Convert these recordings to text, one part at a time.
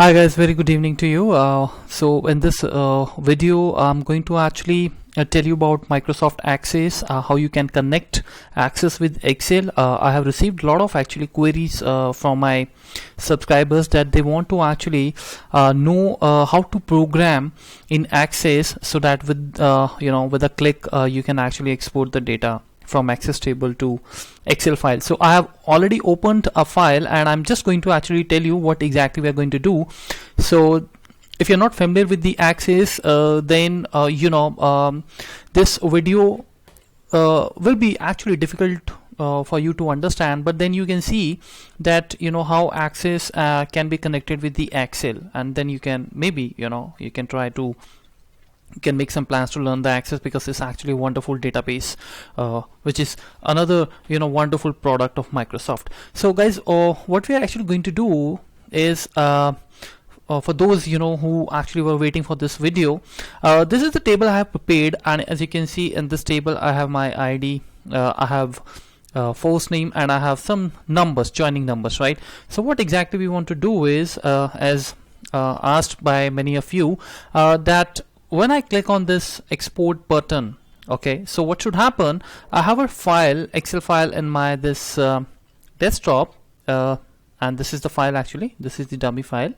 Hi guys, very good evening to you. So in this video I'm going to actually tell you about Microsoft Access, how you can connect Access with Excel. I have received a lot of actually queries from my subscribers that they want to actually know how to program in Access so that with with a click you can actually export the data from Access table to Excel file. So I have already opened a file and I'm just going to actually tell you what exactly we are going to do. So if you're not familiar with the Access, then this video will be actually difficult for you to understand, but then you can see that how Access can be connected with the Excel, and then you can maybe you can try to make some plans to learn the Access, because it's actually a wonderful database, which is another wonderful product of Microsoft. So guys, what we are actually going to do is for those who actually were waiting for this video, this is the table I have prepared, and as you can see in this table I have my ID, I have first name, and I have some numbers, joining numbers, right? So what exactly we want to do is, as asked by many of you, that when I click on this export button, okay, so what should happen, I have a file, Excel file in my this desktop, and this is the file, actually this is the dummy file.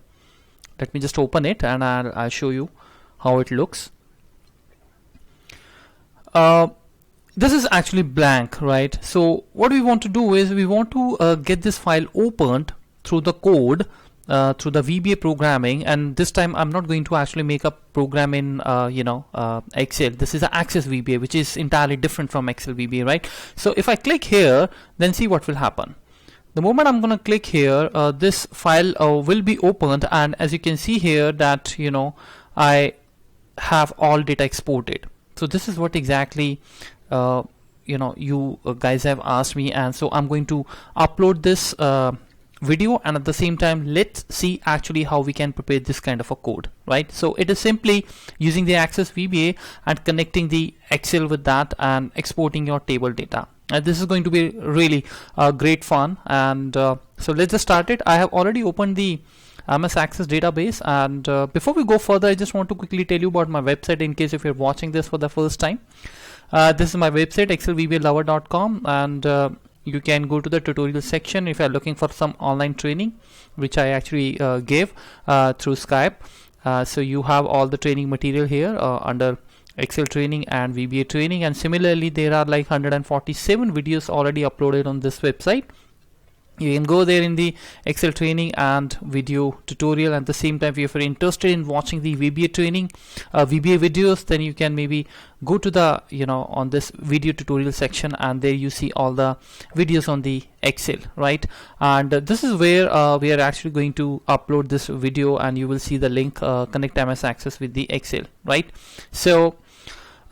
Let me just open it and I'll show you how it looks. This is actually blank, right? So what we want to do is we want to get this file opened through the code, through the VBA programming, and this time I'm not going to actually make a program in Excel. This is an Access VBA, which is entirely different from Excel VBA, right? So if I click here, then see what will happen. The moment I'm going to click here, this file will be opened, and as you can see here that I have all data exported. So this is what exactly you guys have asked me, and so I'm going to upload this video, and at the same time let's see actually how we can prepare this kind of a code, right? So it is simply using the Access VBA and connecting the Excel with that and exporting your table data. And this is going to be really great fun, and so let's just start it. I have already opened the MS Access database, and before we go further, I just want to quickly tell you about my website in case if you're watching this for the first time. This is my website, excelvbalover.com, and you can go to the tutorial section if you are looking for some online training, which I actually gave through Skype. So you have all the training material here under Excel training and VBA training, and similarly there are like 147 videos already uploaded on this website. You can go there in the Excel training and video tutorial. At the same time, if you're interested in watching the VBA training, VBA videos, then you can maybe go to the on this video tutorial section, and there you see all the videos on the Excel, right? And this is where we are actually going to upload this video, and you will see the link, connect MS Access with the Excel, right? So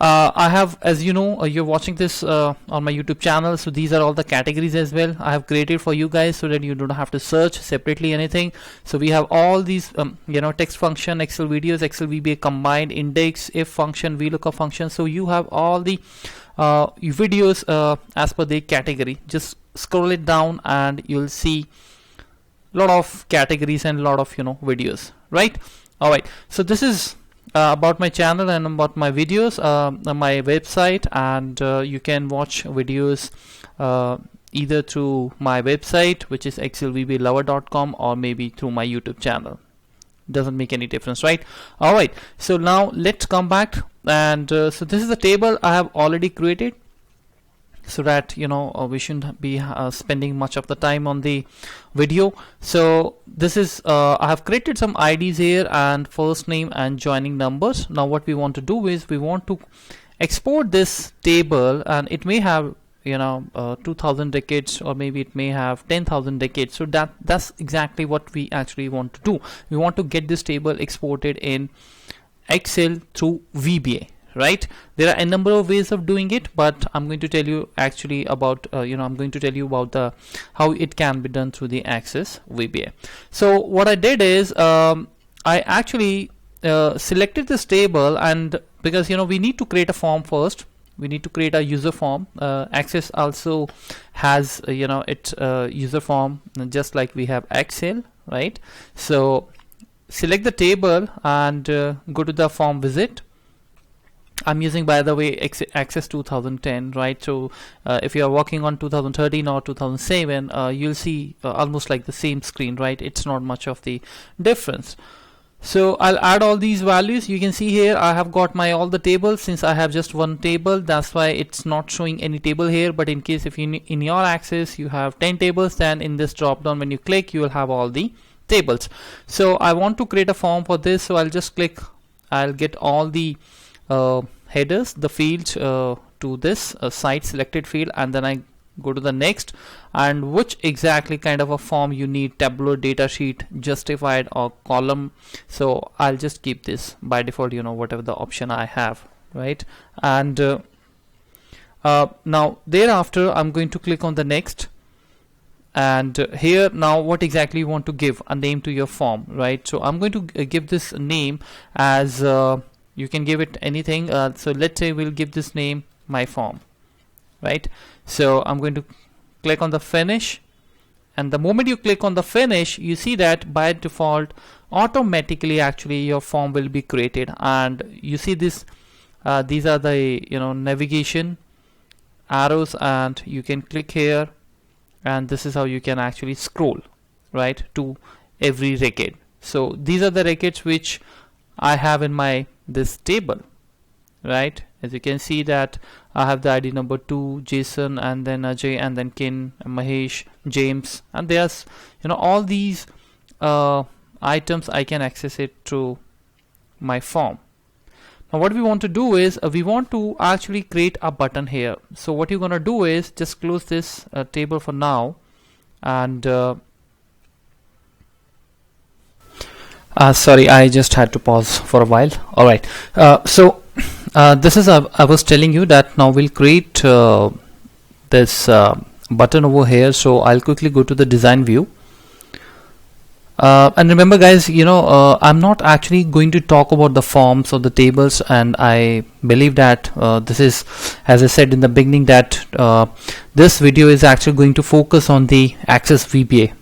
I have, as you're watching this on my YouTube channel, so these are all the categories as well I have created for you guys, so that you don't have to search separately anything. So we have all these text function, Excel videos, Excel VBA combined, index, if function, VLOOKUP function. So you have all the videos as per the category. Just scroll it down and you'll see a lot of categories and a lot of videos, right? All right, so this is about my channel and about my videos, my website, and you can watch videos either through my website, which is excelvbalover.com, or maybe through my YouTube channel. Doesn't make any difference, right? All right, so now let's come back, and so this is the table I have already created, so that we shouldn't be spending much of the time on the video. So this is I have created some IDs here, and first name and joining numbers. Now what we want to do is we want to export this table, and it may have 2000 decades, or maybe it may have 10,000 decades. So that's exactly what we actually want to do. We want to get this table exported in Excel through VBA, right? There are a number of ways of doing it, but I'm going to tell you actually about I'm going to tell you about the how it can be done through the Access VBA. So what I did is I actually selected this table, and because we need to create a form first, we need to create a user form. Access also has its user form, just like we have Excel, right? So select the table and go to the form visit. I'm using, by the way, Access 2010, right? So if you are working on 2013 or 2007, you'll see almost like the same screen, right? It's not much of the difference. So I'll add all these values. You can see here I have got my all the tables. Since I have just one table, that's why it's not showing any table here. But in case if you in your Access you have 10 tables, then in this drop down when you click, you will have all the tables. So I want to create a form for this, so I'll just click, I'll get all the headers, the fields to this site selected field, and then I go to the next, and which exactly kind of a form you need, tabular, data sheet, justified, or column. So I'll just keep this by default, you know, whatever the option I have, right? And now thereafter I'm going to click on the next, and here now what exactly you want to give a name to your form, right? So I'm going to give this name as you can give it anything. So let's say we'll give this name my form, right? So I'm going to click on the finish, and the moment you click on the finish, you see that by default automatically actually your form will be created. And you see this these are the, you know, navigation arrows, and you can click here, and this is how you can actually scroll, right, to every record. So these are the records which I have in my this table, right? As you can see that I have the ID number 2, Jason, and then Ajay, and then Ken, Mahesh, James, and there's, you know, all these items I can access it through my form. Now what we want to do is we want to actually create a button here. So what you're gonna do is just close this table for now, and sorry, I just had to pause for a while. All right, so this is I was telling you that now we'll create this button over here. So I'll quickly go to the design view, and remember guys, you know, I'm not actually going to talk about the forms or the tables, and I believe that this is, as I said in the beginning, that this video is actually going to focus on the Access VBA,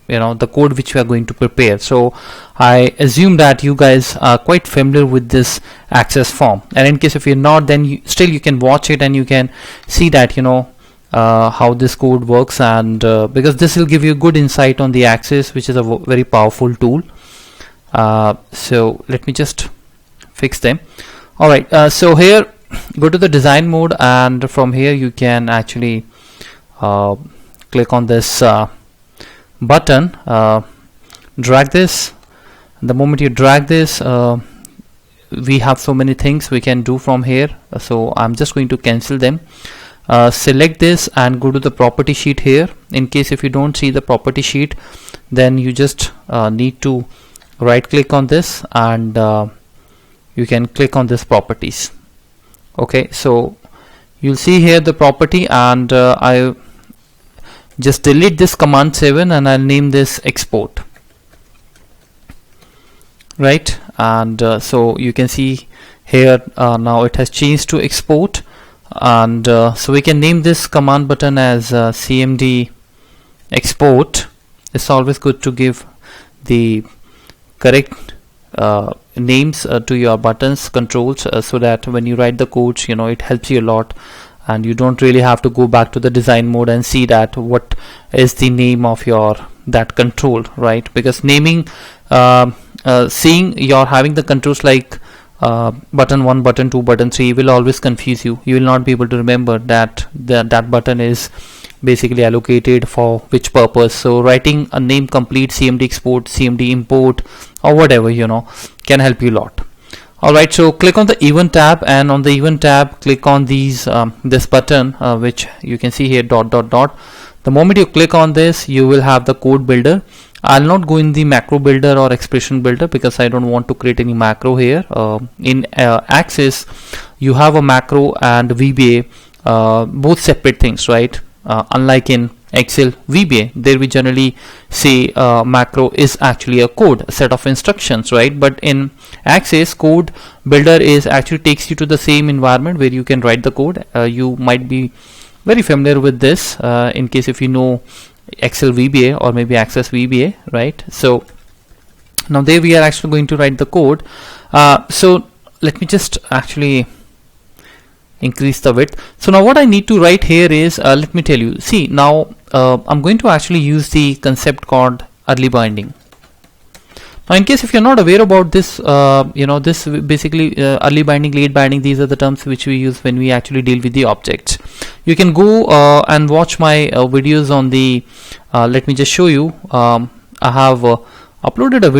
you know, the code which we are going to prepare. So I assume that you guys are quite familiar with this Access form, and in case if you're not, then still you can watch it and you can see that, you know, how this code works, and because this will give you good insight on the Access, which is a very powerful tool. So let me just fix them. All right, so here go to the design mode, and from here you can actually click on this button, drag this. The moment you drag this, we have so many things we can do from here, so I'm just going to cancel them. Select this and go to the property sheet here. In case if you don't see the property sheet, then you just need to right click on this, and you can click on this properties. Okay, so you'll see here the property, and I just delete this command 7 and I'll name this export, right? And so you can see here now it has changed to export, and so we can name this command button as CMD export. It's always good to give the correct names to your buttons, controls, so that when you write the codes, you know, it helps you a lot, and you don't really have to go back to the design mode and see that what is the name of your that control, right? Because naming, seeing you're having the controls like button 1, button 2, button 3 will always confuse you. You will not be able to remember that that button is basically allocated for which purpose. So writing a name complete, CMD export, CMD import, or whatever, you know, can help you a lot. Alright, so click on the event tab, and on the event tab click on these this button which you can see here, dot dot dot. The moment you click on this, you will have the code builder. I'll not go in the macro builder or expression builder because I don't want to create any macro here. In Access you have a macro and VBA, both separate things, right? Unlike in Excel VBA, there we generally say macro is actually a code, a set of instructions, right? But in Access, code builder is actually takes you to the same environment where you can write the code. You might be very familiar with this in case if you know Excel VBA or maybe Access VBA, right? So Now there we are actually going to write the code. So let me just actually increase the width. So now what I need to write here is, let me tell you, see now I'm going to actually use the concept called early binding. Now in case if you're not aware about this, this basically early binding, late binding, these are the terms which we use when we actually deal with the objects. You can go and watch my videos on the, let me just show you, I have uploaded a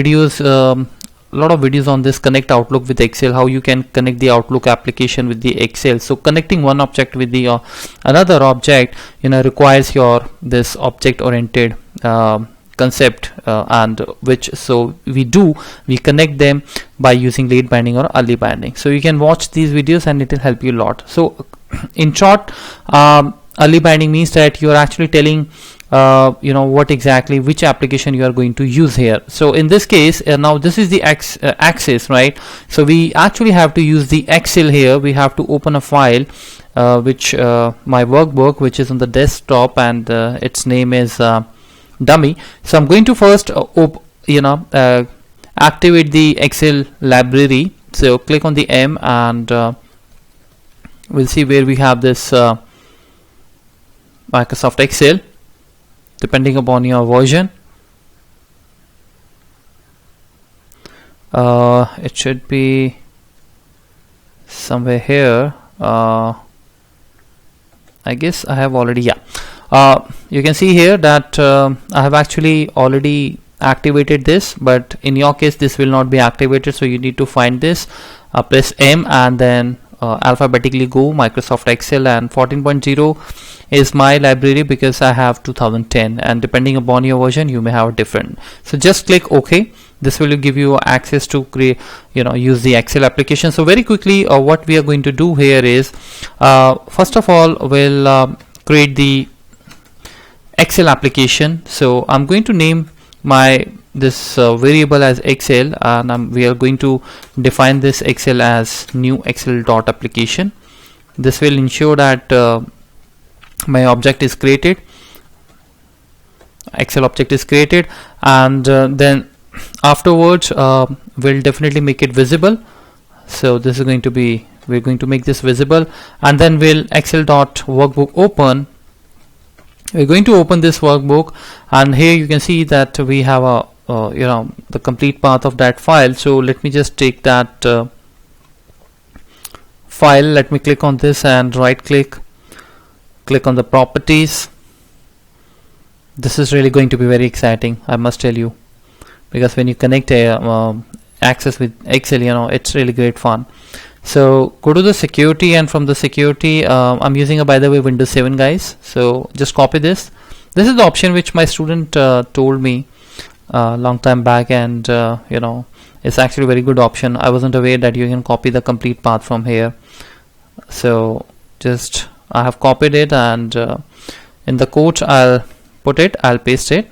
lot of videos on this connect Outlook with Excel, how you can connect the Outlook application with the Excel. So connecting one object with the another object, requires your this object oriented concept, and which so we connect them by using late binding or early binding. So you can watch these videos and it will help you a lot. So in short, early binding means that you are actually telling what exactly which application you are going to use here. So in this case, now this is the axis, right? So we actually have to use the Excel here. We have to open a file, which my workbook, which is on the desktop, and its name is dummy. So I'm going to first activate the Excel library. So click on the M, and we'll see where we have this Microsoft Excel, depending upon your version. It should be somewhere here. I guess I have already, you can see here that I have actually already activated this, but in your case this will not be activated. So you need to find this, press M, and then alphabetically go Microsoft Excel, and 14.0 is my library because I have 2010, and depending upon your version you may have a different. So just click OK. This will give you access to create, use the Excel application. So very quickly, what we are going to do here is, first of all, we'll create the Excel application. So I'm going to name this variable as Excel, and we are going to define this Excel as new Excel dot application. This will ensure that my object is created, Excel object is created, and then afterwards we'll definitely make it visible. So this is going to be, we're going to make this visible, and then we'll Excel dot workbook open. We're going to open this workbook, and here you can see that we have a the complete path of that file. So let me just take that file. Let me click on this and right click on the properties. This is really going to be very exciting, I must tell you, because when you connect a access with Excel, it's really great fun. So go to the security, and from the security, I'm using by the way Windows 7, guys. So just copy this. This is the option which my student told me a long time back, and it's actually a very good option. I wasn't aware that you can copy the complete path from here. So just I have copied it, and in the quote I'll put it, I'll paste it.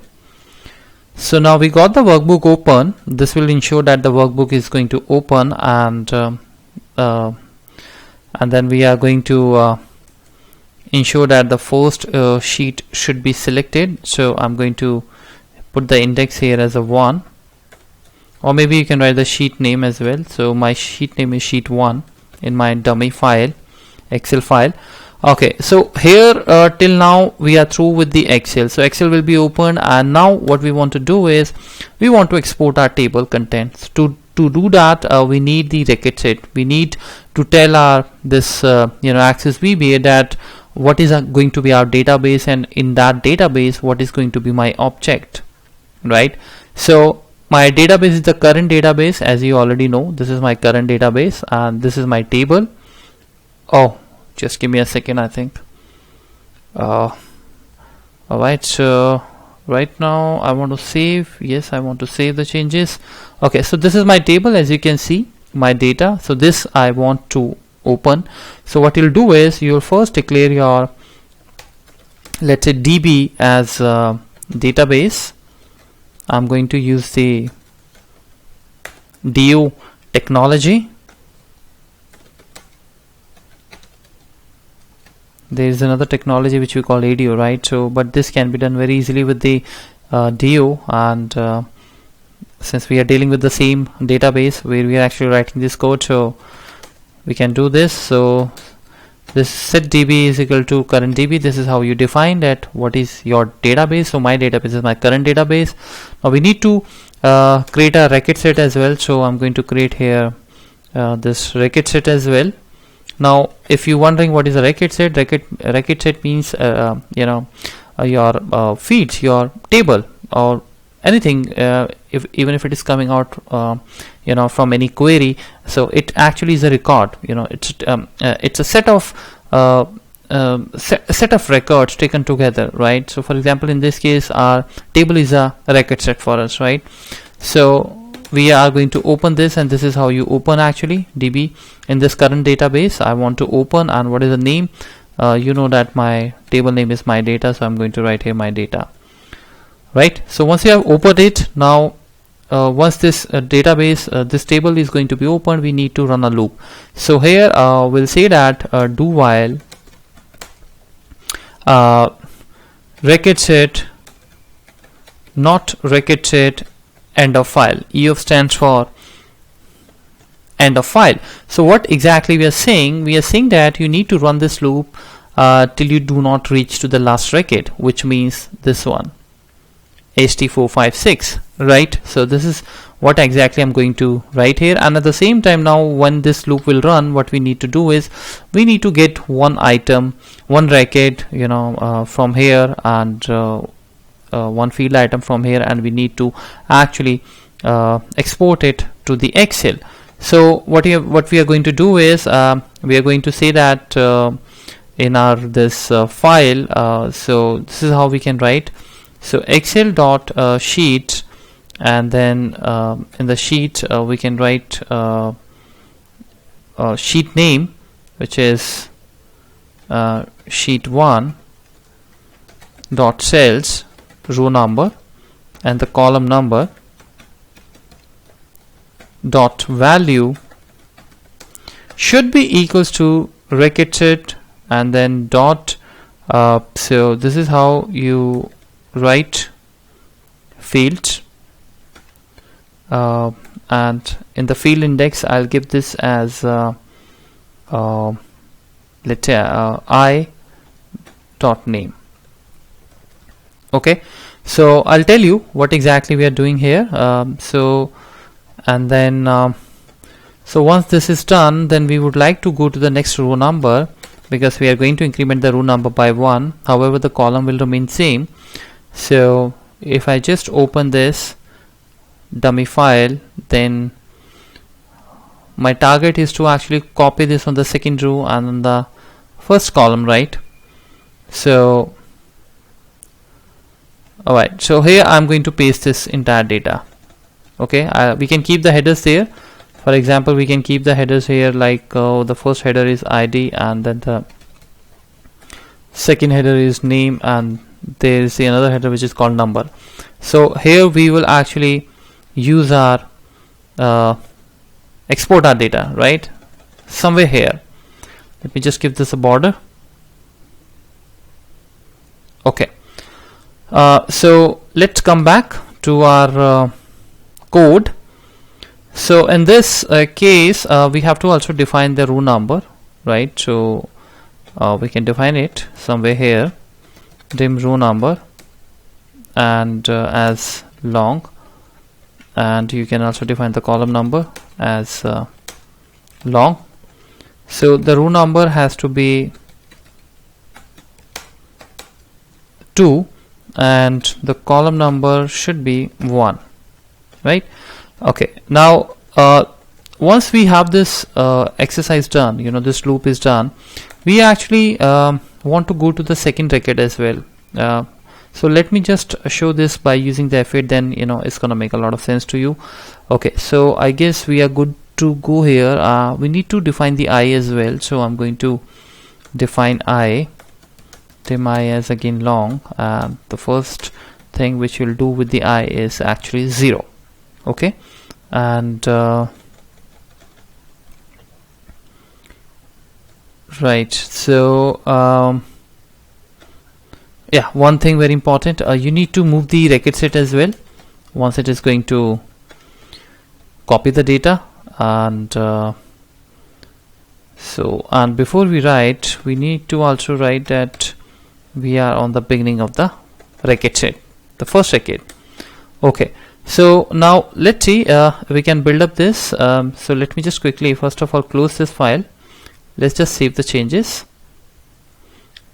So now we got the workbook open. This will ensure that the workbook is going to open, and then we are going to ensure that the first sheet should be selected. So I'm going to put the index here as a 1, or maybe you can write the sheet name as well. So my sheet name is sheet 1 in my dummy file, Excel file. Okay, so here till now we are through with the Excel. So Excel will be opened, and now what we want to do is we want to export our table contents. To do that, we need the record set. We need to tell our this Access VBA that what is going to be our database, and in that database what is going to be my object, right? So my database is the current database, as you already know. This is my current database, and this is my table. Oh, just give me a second, I think. Alright, so right now I want to save. Yes, I want to save the changes. Okay, so this is my table, as you can see, my data. So this I want to open. So what you'll do is you'll first declare your, let's say, DB as database. I'm going to use the DO technology. There is another technology which we call ADO, right? So but this can be done very easily with the DO, and since we are dealing with the same database where we are actually writing this code, so we can do this. So this set db is equal to current db. This is how you define that what is your database. So my database is my current database. Now we need to create a record set as well, so I'm going to create here this record set as well. Now if you're wondering what is a record set, record set means your feeds, your table, or anything, even if it is coming out from any query. So it actually is a record. It's a set of set of records taken together, right? So for example, in this case our table is a record set for us, right? So we are going to open this, and this is how you open actually db in this current database. I want to open, and what is the name? That my table name is my data, so I'm going to write here my data, right? So once you have opened it, now once this database, this table is going to be opened, we need to run a loop. So here we'll say that do while record set not record set end of file. EF stands for end of file. So what exactly we are saying? We are saying that you need to run this loop till you do not reach to the last record, which means this one, ht456, right? So this is what exactly I'm going to write here. And at the same time, now when this loop will run, what we need to do is we need to get one item, one record from here, and one field item from here, and we need to actually export it to the Excel. So what we are going to do is we are going to say that in our this file, so this is how we can write. So excel dot sheet, and then in the sheet we can write sheet name, which is sheet 1 dot cells row number, and the column number dot value should be equals to record set, and then dot so this is how you write fields, and in the field index I'll give this as let's say I dot name. Okay, so I'll tell you what exactly we are doing here. So once this is done, then we would like to go to the next row number, because we are going to increment the row number by 1. However, the column will remain same. So if I just open this dummy file, then my target is to actually copy this on the second row and on the first column, right? So alright, so here I'm going to paste this entire data. Okay, we can keep the headers there. For example, we can keep the headers here like the first header is ID, and then the second header is name, and there is another header which is called number. So here we will actually use our export our data, right? Somewhere here. Let me just give this a border. Okay. So let's come back to our code. So in this case, we have to also define the row number, right? So we can define it somewhere here, dim row number, and as long, and you can also define the column number as long. So the row number has to be 2, and the column number should be 1, right? Okay, now once we have this exercise done, this loop is done, we actually want to go to the second record as well. So let me just show this by using the F8, then it's gonna make a lot of sense to you. Okay, so I guess we are good to go here. We need to define the I as well, so I'm going to define I, dim I as again long. The first thing which we'll do with the I is actually 0. Okay, and right, so yeah, one thing very important, you need to move the record set as well once it is going to copy the data, and and before we write, we need to also write that we are on the beginning of the record set, the first record. Okay, so now let's see, we can build up this. So let me just quickly first of all close this file. Let's just save the changes,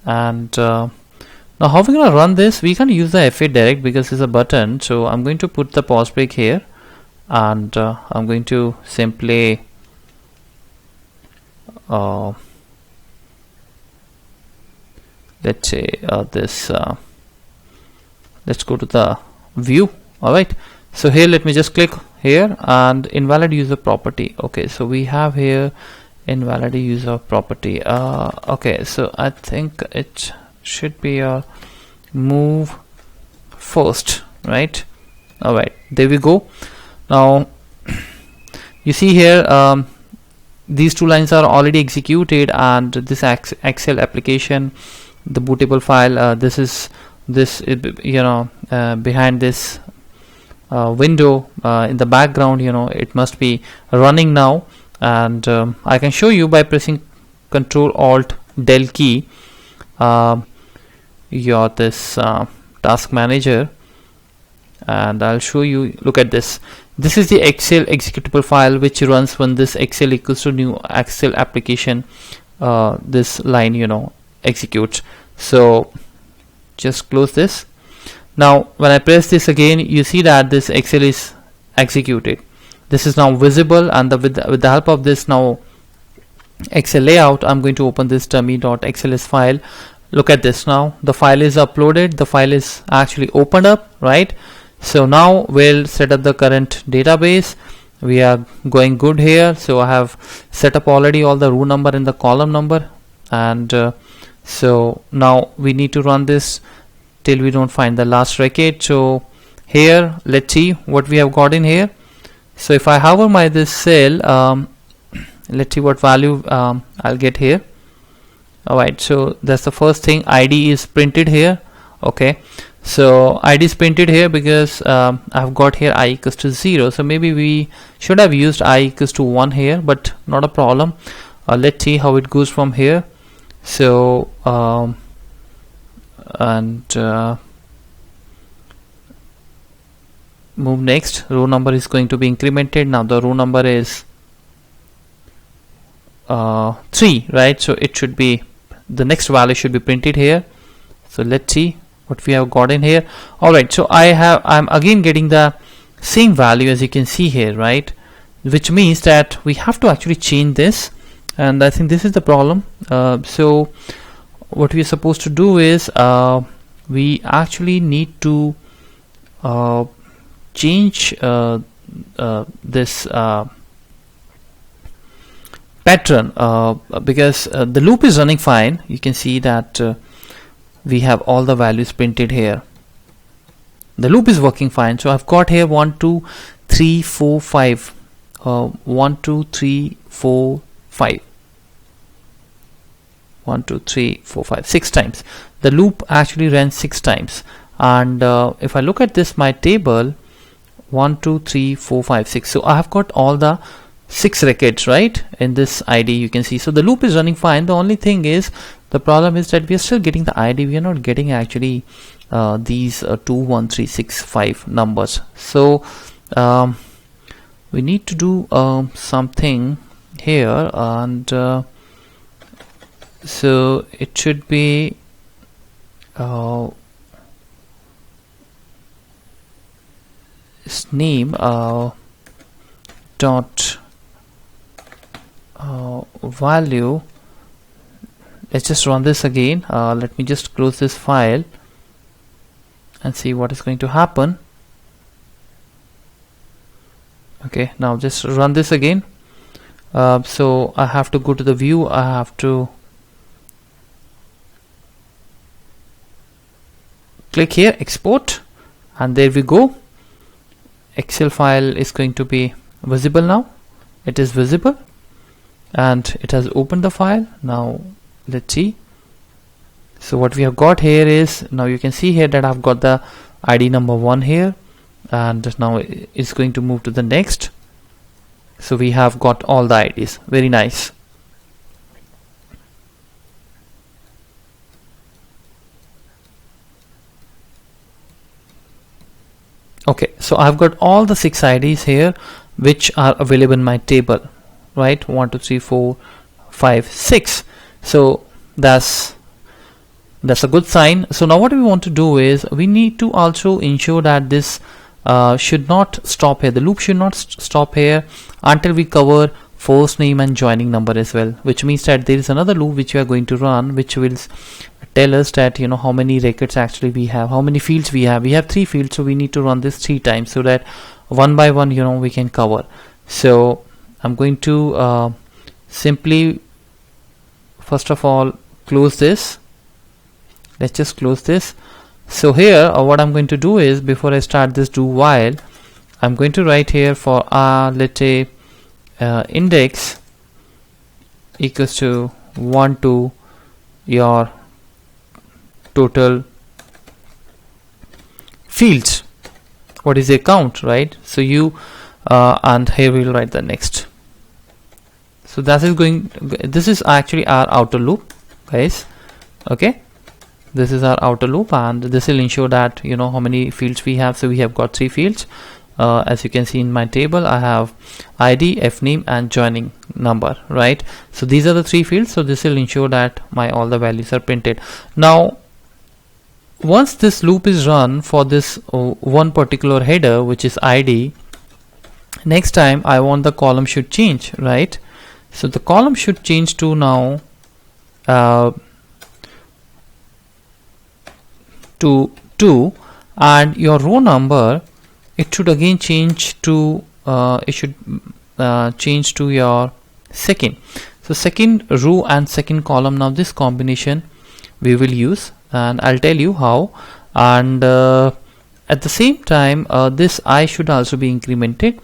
and now how we're going to run this, we can use the F8 direct because it's a button. So I'm going to put the pause break here, and I'm going to simply let's say this let's go to the view. Alright, so here let me just click here and invalid user property. Okay, so we have here invalid user property. Okay, so I think it should be a move first, right? Alright, there we go. Now you see here these two lines are already executed, and this Excel application, the bootable file, this is behind this window in the background, it must be running now. And I can show you by pressing Control Alt Del key this task manager, and I'll show you. Look at this. This is the Excel executable file which runs when this Excel equals to new Excel application, this line executes. So just close this. Now when I press this again, you see that this Excel is executed. This is now visible, and with the help of this now Excel layout, I'm going to open this dummy.xls file. Look at this. Now the file is uploaded, the file is actually opened up, right? So now we'll set up the current database. We are going good here. So I have set up already all the row number and the column number, and so now we need to run this till we don't find the last record. So here let's see what we have got in here. So if I hover my this cell, let's see what value I'll get here. Alright, so that's the first thing. ID is printed here. Okay, so ID is printed here because I've got here I equals to 0. So maybe we should have used I equals to 1 here, but not a problem. Let's see how it goes from here. So move next. Row number is going to be incremented. Now the row number is 3, right? So it should be, the next value should be printed here. So let's see what we have got in here. Alright, so I'm again getting the same value as you can see here, right? Which means that we have to actually change this, and I think this is the problem. So what we are supposed to do is we actually need to change this pattern, because the loop is running fine. You can see that we have all the values printed here. The loop is working fine. So I've got here 1 2 3 4 5 1 2 3 4 5 1 2 3 4 5 6 times. The loop actually ran 6 times, and if I look at this, my table 1 2 3 4 5 6, so I have got all the 6 records right in this ID, you can see. So the loop is running fine. The only thing is, the problem is that we are still getting the ID, we are not getting actually these 2 1 3 6 5 numbers. So we need to do something here, and so it should be its name dot value. Let's just run this again. Let me just close this file and see what is going to happen. Okay, now just run this again. So I have to go to the view, I have to click here, export, and there we go. Excel file is going to be visible now. It is visible and it has opened the file. Now let's see. So what we have got here is, now you can see here that I've got the ID number 1 here, and now it's going to move to the next. So we have got all the IDs. Very nice. Okay, so I've got all the 6 IDs here which are available in my table, right? 1 2 3 4 5 6. So that's a good sign. So now what we want to do is we need to also ensure that this should not stop here. The loop should not stop here until we cover first name and joining number as well, which means that there is another loop which we are going to run, which will tell us that, you know, how many records actually we have, how many fields we have. We have 3 fields, so we need to run this 3 times so that one by one, you know, we can cover. So I'm going to simply first of all close this. Let's just close this. So here what I'm going to do is, before I start this do while, I'm going to write here for let's say index equals to 1 to your total fields. What is the count, right? So you and here we'll write the next. So that is going, this is actually our outer loop, guys. Okay, this is our outer loop, and this will ensure that, you know, how many fields we have. So we have got 3 fields. As you can see in my table, I have ID, fname, and joining number, right? So these are the 3 fields. So this will ensure that my all the values are printed. Now once this loop is run for this one particular header, which is ID, next time I want the column should change, right? So the column should change to now to 2, and your row number, it should again change to change to your second. So second row and second column, now this combination we will use, and I'll tell you how. And at the same time, this I should also be incremented.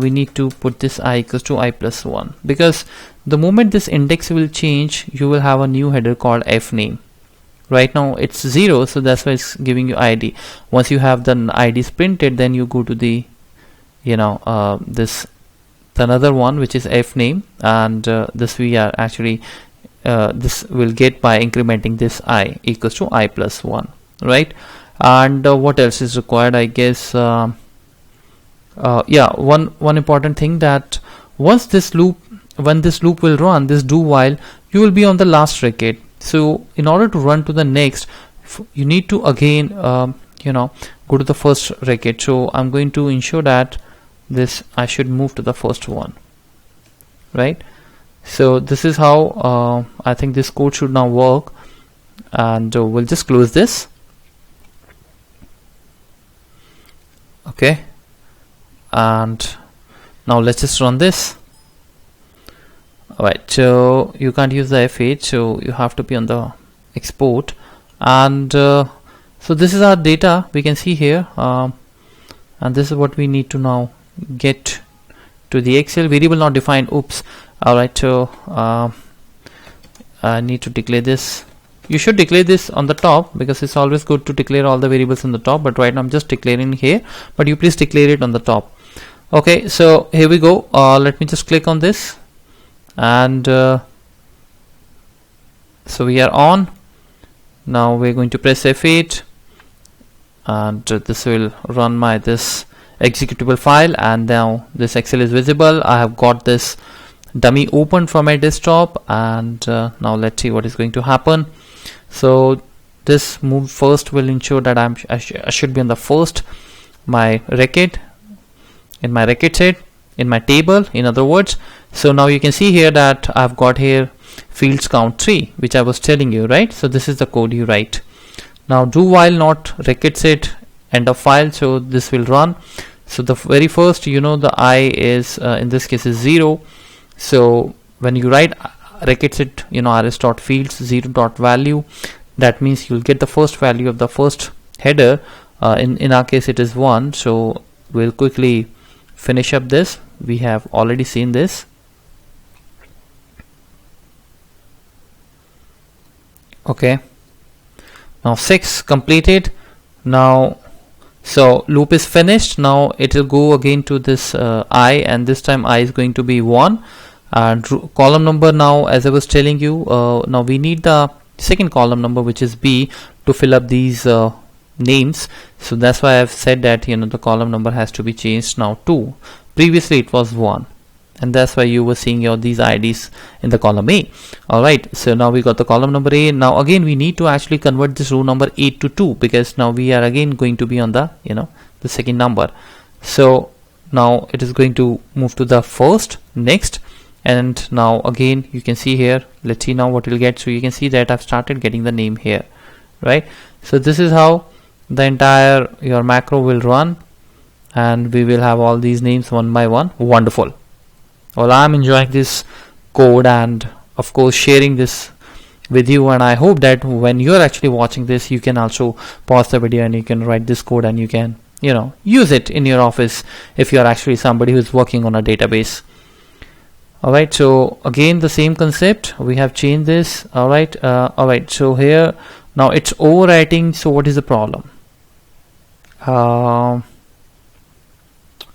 We need to put this I equals to I plus 1, because the moment this index will change, you will have a new header called fname. Right now it's 0, so that's why it's giving you ID. Once you have the IDs printed, then you go to the, you know, the another one, which is fname, and this we are actually this will get by incrementing this I equals to I plus 1, right? And what else is required, I guess? Yeah, one important thing, that once this loop, when this loop will run, this do while, you will be on the last record. So in order to run to the next, you need to again you know, go to the first record. So I'm going to ensure that this I should move to the first one, right? So this is how I think this code should now work, and we'll just close this. Okay, and now let's just run this. Alright, so you can't use the F8, so you have to be on the export. And so this is our data, we can see here, and this is what we need to now get to the Excel. Variable not defined, oops. Alright, so I need to declare this. You should declare this on the top, because it's always good to declare all the variables on the top, but right now I'm just declaring here, but you please declare it on the top. Okay, so here we go. Let me just click on this, and so we are on. Now we're going to press F8, and this will run my this executable file, and now this Excel is visible. I have got this dummy open from my desktop, and now let's see what is going to happen. So this move first will ensure that I should be on the first my record, in my record set, in my table, in other words. So now you can see here that I've got here fields count 3, which I was telling you, right? So this is the code you write. Now do while not record set end of file, so this will run. So the very first, you know, the I is in this case is 0. So when you write record set, you know, rs.fields 0.value, that means you'll get the first value of the first header. In our case it is 1. So we'll quickly finish up this. We have already seen this. Okay, now 6 completed. Now So loop is finished. Now it will go again to this I, and this time I is going to be 1. And column number, now as I was telling you, now we need the second column number, which is B, to fill up these names. So that's why I've said that, you know, the column number has to be changed now to, previously it was 1, and that's why you were seeing your these IDs in the column A. Alright, so now we got the column number A. Now again we need to actually convert this row number 8 to 2, because now we are again going to be on the, you know, the second number. So now it is going to move to the first, next, and now again you can see here, let's see now what we'll get. So you can see that I've started getting the name here, right? So this is how the entire your macro will run, and we will have all these names one by one. Wonderful. Well, I'm enjoying this code and of course sharing this with you, and I hope that when you're actually watching this, you can also pause the video and you can write this code and you can, you know, use it in your office if you're actually somebody who's working on a database. Alright, so again the same concept, we have changed this. Alright, so here now it's overwriting. So what is the problem?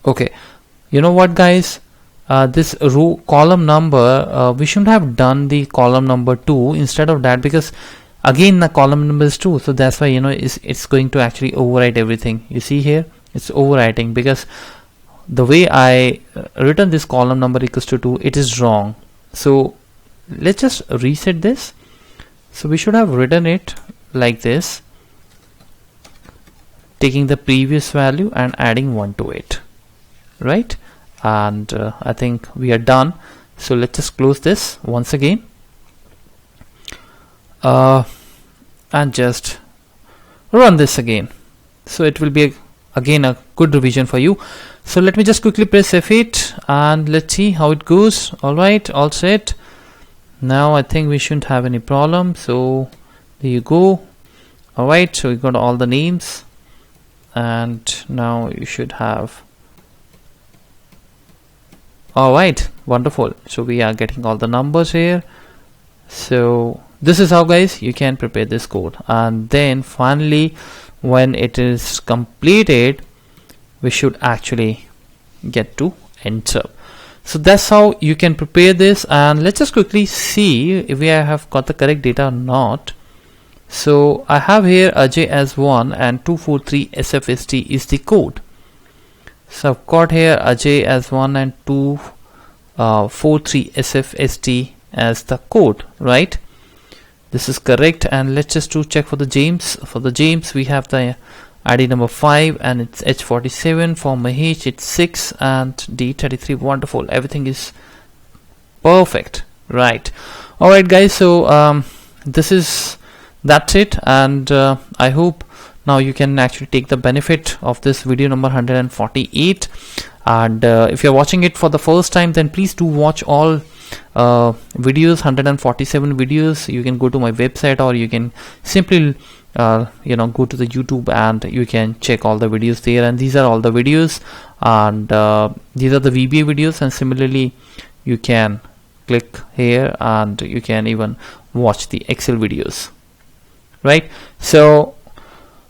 Okay, you know what guys, this row column number, we shouldn't have done the column number 2 instead of that, because again the column number is 2, so that's why, you know, it's going to actually overwrite everything. You see here it's overwriting because the way I written this column number equals to 2, it is wrong. So let's just reset this. So we should have written it like this, taking the previous value and adding 1 to it, right? And I think we are done. So let's just close this once again and just run this again. So it will be again a good revision for you. So let me just quickly press F8 and let's see how it goes. Alright, all set. Now I think we shouldn't have any problem. So there you go. Alright, so we got all the names, and now you should have. Alright, wonderful. So we are getting all the numbers here. So this is how guys you can prepare this code, and then finally when it is completed, we should actually get to enter. So that's how you can prepare this, and let's just quickly see if we have got the correct data or not. So I have here Ajay as 1 and 243 SFST is the code. So I've got here Ajay as 1 and 243 SFST as the code, right? This is correct. And let's just check for the James. For the James we have the ID number 5 and it's H47. For Mahesh it's 6 and D33. Wonderful, everything is perfect, right? Alright guys, so that's it, and I hope now you can actually take the benefit of this video number 148. And if you're watching it for the first time, then please do watch all videos, 147 videos. You can go to my website, or you can simply you know, go to the YouTube and you can check all the videos there. And these are all the videos, and these are the VBA videos, and similarly you can click here and you can even watch the Excel videos, right? So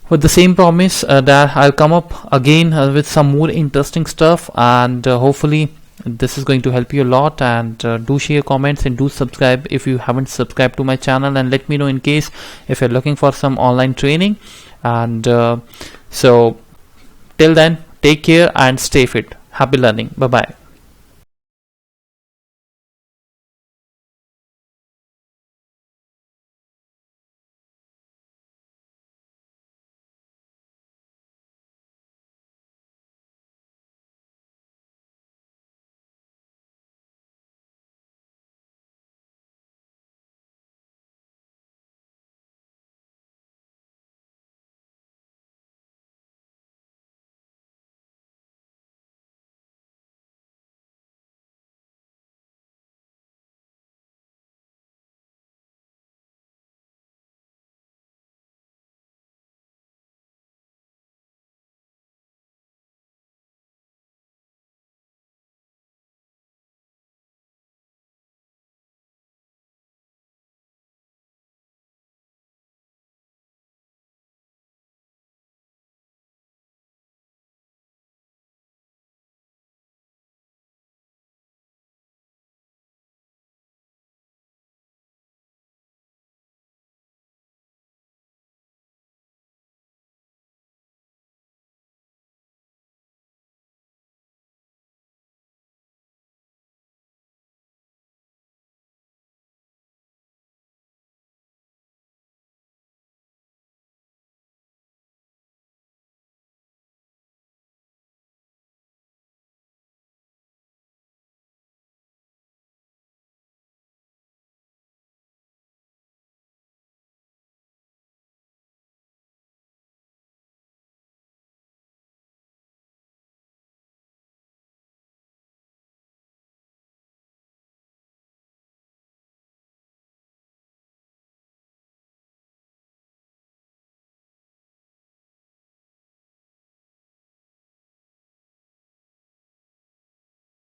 with the same promise that I'll come up again with some more interesting stuff, and hopefully this is going to help you a lot. And do share, comments, and do subscribe if you haven't subscribed to my channel, and let me know in case if you're looking for some online training. And so till then, take care and stay fit. Happy learning. Bye bye.